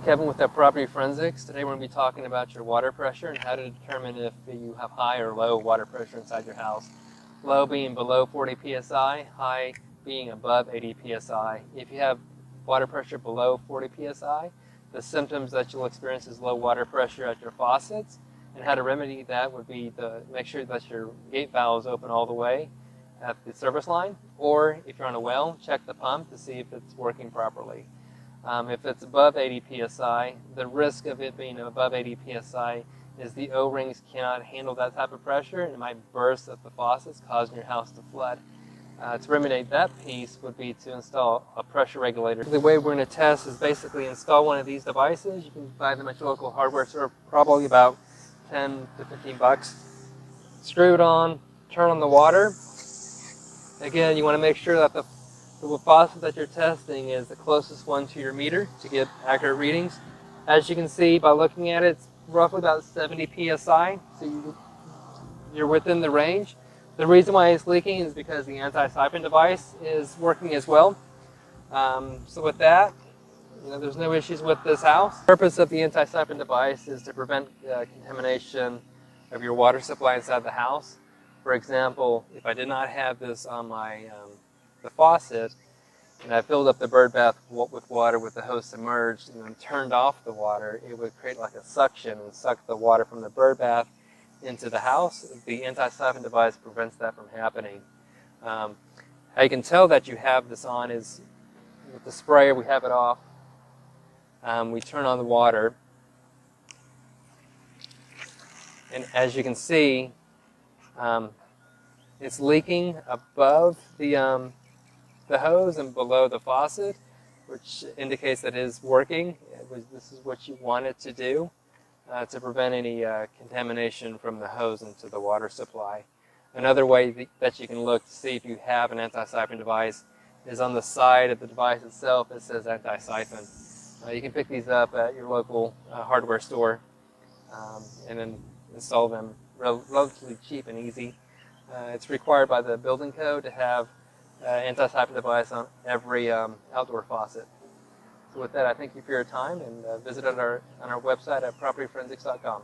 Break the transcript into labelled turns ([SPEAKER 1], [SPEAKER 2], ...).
[SPEAKER 1] Kevin with Property Forensics. Today we're going to be talking about your water pressure and how to determine if you have high or low water pressure inside your house. Low being below 40 psi, high being above 80 psi. If you have water pressure below 40 psi, the symptoms that you'll experience is low water pressure at your faucets. And how to remedy that would be to make sure that your gate valve is open all the way at the service line, or if you're on a well, check the pump to see if it's working properly. If it's above 80 psi, the risk of it being above 80 psi is the O-rings cannot handle that type of pressure and it might burst at the faucets, causing your house to flood. To remedy that piece would be to install a pressure regulator. The way we're going to test is basically install one of these devices. You can buy them at your local hardware store, probably about 10 to 15 bucks. Screw it on, turn on the water. Again, you want to make sure that the faucet that you're testing is the closest one to your meter to get accurate readings. As you can see by looking at it, it's roughly about 70 psi, so you're within the range. The reason why it's leaking is because the anti-siphon device is working as well. So with that, there's no issues with this house. The purpose of the anti-siphon device is to prevent contamination of your water supply inside the house. For example, if I did not have this on the faucet and I filled up the bird bath with water with the hose submerged and then turned off the water, it would create like a suction and suck the water from the bird bath into the house. The anti-siphon device prevents that from happening. How you can tell that you have this on is with the sprayer, we have it off. We turn on the water, and as you can see, it's leaking above the hose and below the faucet, which indicates that it is working. This is what you want it to do to prevent any contamination from the hose into the water supply. Another way that you can look to see if you have an anti-siphon device is on the side of the device itself. It says anti-siphon. You can pick these up at your local hardware store and then install them relatively cheap and easy. It's required by the building code to have anti-siphon device on every outdoor faucet. So with that, I thank you for your time, and visit on our website at propertyforensics.com.